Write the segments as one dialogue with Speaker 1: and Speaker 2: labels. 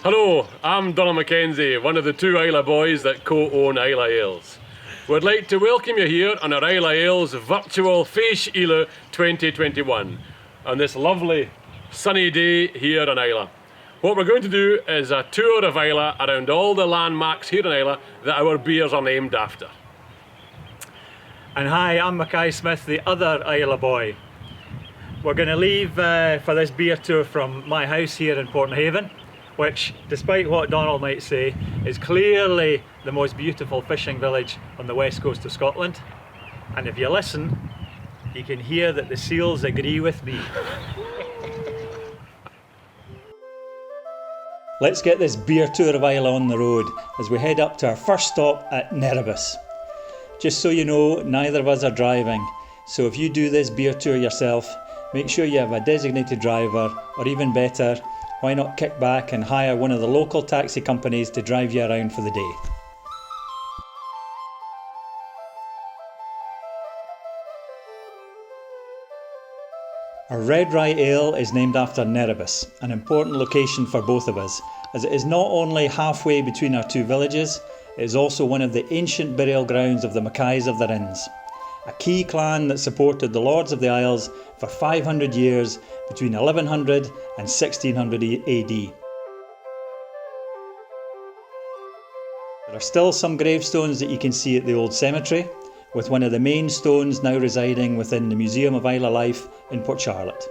Speaker 1: Hello, I'm Donald Mackenzie, one of the two Islay Boys that co-own Islay Ales. We'd like to welcome you here on our Islay Ales virtual Fèis Ile 2021 on this lovely sunny day here in Islay. What we're going to do is a tour of Islay around all the landmarks here in Islay that our beers are named after.
Speaker 2: And hi, I'm Mackay Smith, the other Islay boy. We're going to leave for this beer tour from my house here in Porthaven, which, despite what Donald might say, is clearly the most beautiful fishing village on the west coast of Scotland. And if you listen, you can hear that the seals agree with me. Let's get this beer tour of Islay on the road as we head up to our first stop at Neribus. Just so you know, neither of us are driving, so if you do this beer tour yourself, make sure you have a designated driver, or even better, why not kick back and hire one of the local taxi companies to drive you around for the day. Our Red Rye Ale is named after Neribus, an important location for both of us, as it is not only halfway between our two villages, it is also one of the ancient burial grounds of the Mackays of the Rins, a key clan that supported the Lords of the Isles for 500 years between 1100 and 1600 AD. There are still some gravestones that you can see at the old cemetery, with one of the main stones now residing within the Museum of Islay Life in Port Charlotte.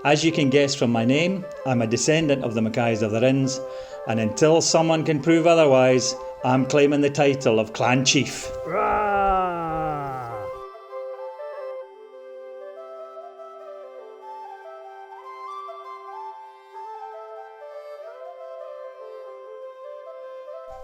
Speaker 2: As you can guess from my name, I'm a descendant of the Mackays of the Rins, and until someone can prove otherwise, I'm claiming the title of Clan Chief.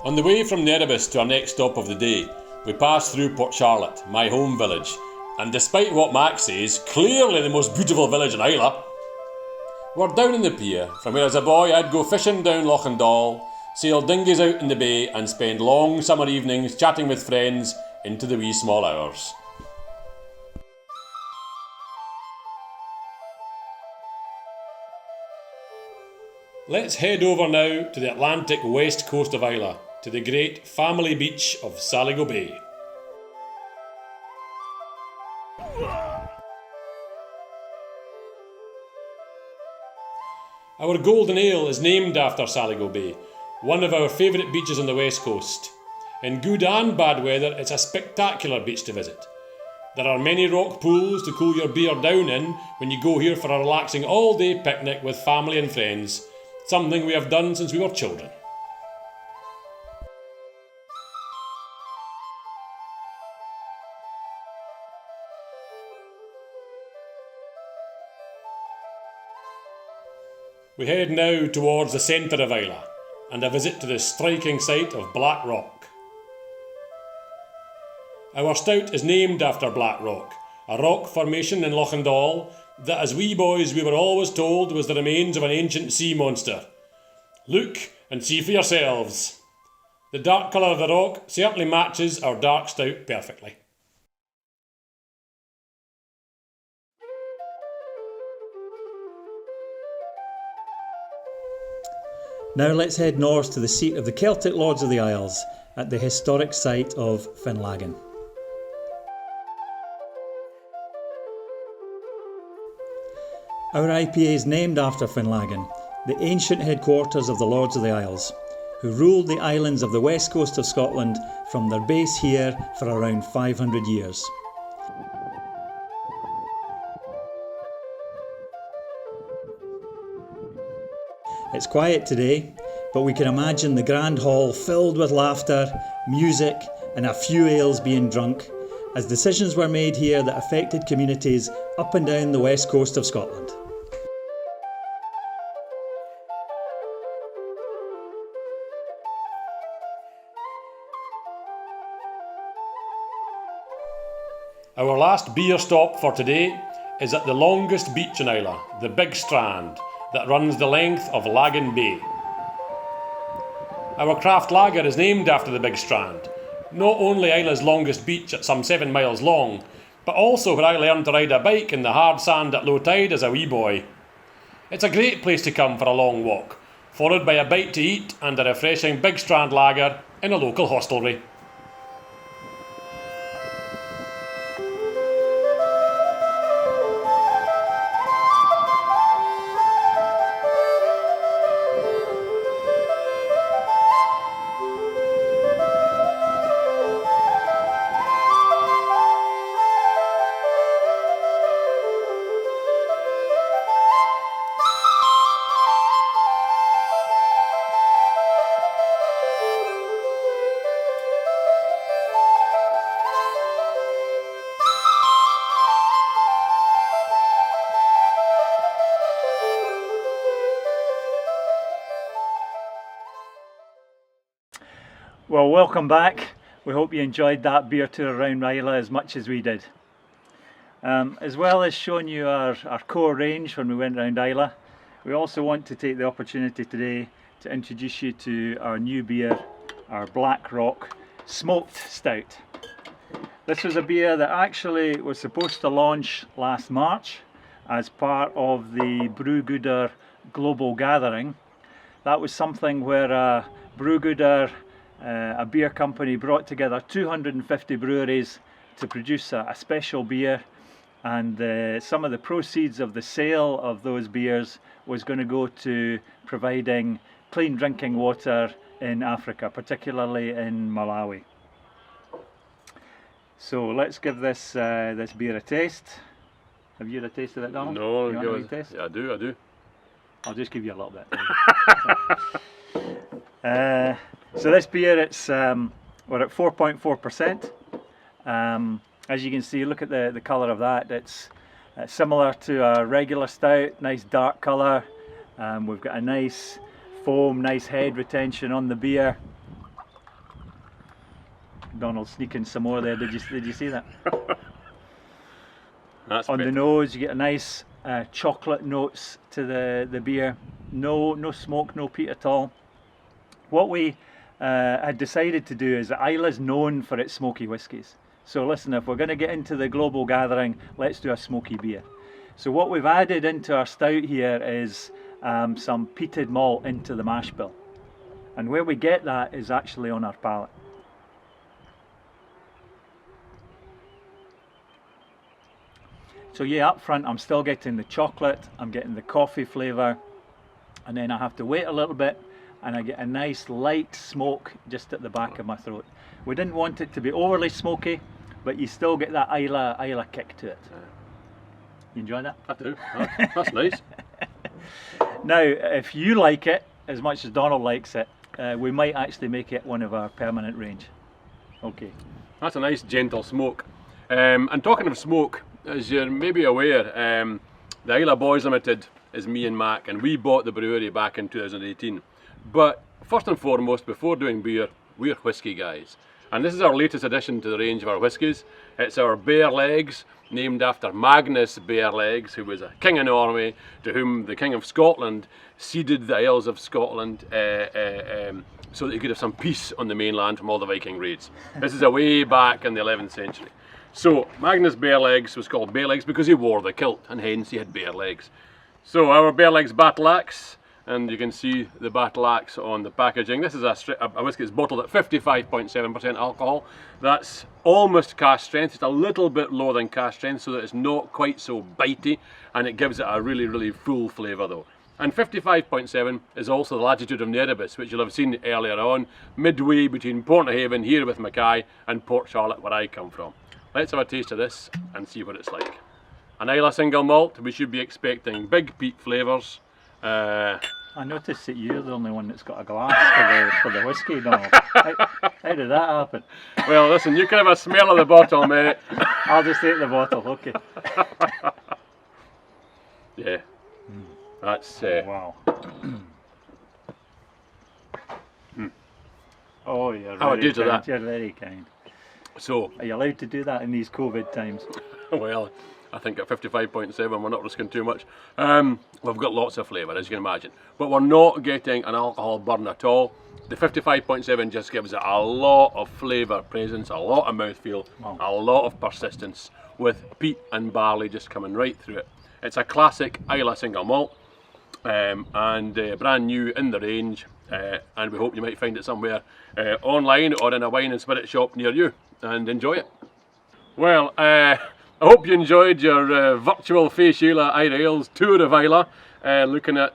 Speaker 1: On the way from Neribus to our next stop of the day, we pass through Port Charlotte, my home village, and despite what Max says, clearly the most beautiful village in Islay. We're down in the pier, from where as a boy I'd go fishing down Loch and Dal, sail dinghies out in the bay and spend long summer evenings chatting with friends into the wee small hours. Let's head over now to the Atlantic west coast of Islay, to the great family beach of Saligo Bay. Our golden ale is named after Saligo Bay, one of our favourite beaches on the west coast. In good and bad weather, it's a spectacular beach to visit. There are many rock pools to cool your beer down in when you go here for a relaxing all-day picnic with family and friends, something we have done since we were children. We head now towards the centre of Islay and a visit to the striking site of Black Rock. Our stout is named after Black Rock, a rock formation in Loch and Dal that as wee boys we were always told was the remains of an ancient sea monster. Look and see for yourselves. The dark colour of the rock certainly matches our dark stout perfectly.
Speaker 2: Now let's head north to the seat of the Celtic Lords of the Isles at the historic site of Finlaggan. Our IPA is named after Finlaggan, the ancient headquarters of the Lords of the Isles, who ruled the islands of the west coast of Scotland from their base here for around 500 years. It's quiet today, but we can imagine the grand hall filled with laughter, music, and a few ales being drunk, as decisions were made here that affected communities up and down the west coast of Scotland.
Speaker 1: Our last beer stop for today is at the longest beach in Islay, the Big Strand, that runs the length of Lagan Bay. Our craft lager is named after the Big Strand, not only Islay's longest beach at some 7 miles long, but also where I learned to ride a bike in the hard sand at low tide as a wee boy. It's a great place to come for a long walk, followed by a bite to eat and a refreshing big strand lager in a local hostelry.
Speaker 2: Well, welcome back. We hope you enjoyed that beer tour around Islay as much as we did. As well as showing you our core range when we went around Islay, we also want to take the opportunity today to introduce you to our new beer, our Black Rock Smoked Stout. This was a beer that actually was supposed to launch last March as part of the Brewgooder Global Gathering. That was something where Brewgooder, a beer company, brought together 250 breweries to produce a special beer, and some of the proceeds of the sale of those beers was going to go to providing clean drinking water in Africa, particularly in Malawi. So let's give this this beer a taste. Have you had a taste of it, Donald?
Speaker 1: No,
Speaker 2: you want to taste?
Speaker 1: Yeah, I do.
Speaker 2: I'll just give you a little bit. So this beer, it's we're at 4.4%. As you can see, look at the colour of that. It's similar to a regular stout, nice dark colour. We've got a nice foam, nice head retention on the beer. Donald sneaking some more there. Did you see that?
Speaker 1: That's
Speaker 2: on
Speaker 1: better.
Speaker 2: The nose, you get a nice chocolate notes to the beer. No smoke, no peat at all. What we had decided to do is that Islay's known for its smoky whiskies. So listen, if we're going to get into the global gathering, let's do a smoky beer. So what we've added into our stout here is some peated malt into the mash bill. And where we get that is actually on our palate. So yeah, up front I'm still getting the chocolate, I'm getting the coffee flavour, and then I have to wait a little bit and I get a nice light smoke just at the back of my throat. We didn't want it to be overly smoky, but you still get that Islay kick to it. You enjoy that?
Speaker 1: I do. That's nice.
Speaker 2: Now, if you like it as much as Donald likes it, we might actually make it one of our permanent range. Okay.
Speaker 1: That's a nice gentle smoke. And talking of smoke, as you're maybe aware, the Islay Boys Limited is me and Mac, and we bought the brewery back in 2018. But first and foremost, before doing beer, we're whisky guys. And this is our latest addition to the range of our whiskies. It's our Bear Legs, named after Magnus Bear Legs, who was a king in Norway, to whom the King of Scotland ceded the Isles of Scotland so that he could have some peace on the mainland from all the Viking raids. This is a way back in the 11th century. So Magnus Bear Legs was called Bear Legs because he wore the kilt, and hence he had bare legs. So our Bear Legs battle axe, and you can see the battle axe on the packaging. This is a whiskey that's bottled at 55.7% alcohol. That's almost cask strength, just a little bit lower than cask strength, so that it's not quite so bitey, and it gives it a really, really full flavour though. And 55.7 is also the latitude of Nerebus, which you'll have seen earlier on, midway between Porthaven here with Mackay and Port Charlotte, where I come from. Let's have a taste of this and see what it's like. An Islay single malt, we should be expecting big peat flavours.
Speaker 2: I noticed that you're the only one that's got a glass for the whiskey, Donald. How did that happen?
Speaker 1: Well, listen, you can have a smell of the bottle, mate.
Speaker 2: I'll just take the bottle, okay.
Speaker 1: Yeah, that's...
Speaker 2: Wow. Oh, you're
Speaker 1: How I
Speaker 2: very
Speaker 1: do to
Speaker 2: kind.
Speaker 1: that?
Speaker 2: You're very kind.
Speaker 1: So,
Speaker 2: Are you allowed to do that in these COVID times?
Speaker 1: well, I think at 55.7 we're not risking too much. We've got lots of flavour, as you can imagine, but we're not getting an alcohol burn at all. The 55.7 just gives it a lot of flavour presence, a lot of mouthfeel,
Speaker 2: Wow.
Speaker 1: a lot of persistence, with peat and barley just coming right through it. It's a classic Islay single malt. and brand new in the range, and we hope you might find it somewhere online or in a wine and spirit shop near you and enjoy it. Well, I hope you enjoyed your virtual Fé Sheila Islay Ales tour of Islay, looking at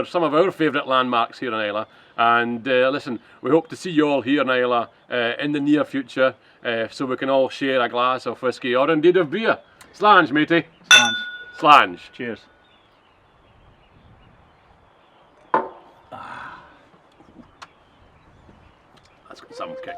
Speaker 1: some of our favourite landmarks here in Islay. And listen, we hope to see you all here in Islay in the near future, so we can all share a glass of whisky or indeed of beer. Slange, matey.
Speaker 2: Slange.
Speaker 1: Slange.
Speaker 2: Cheers.
Speaker 1: That's got some kick.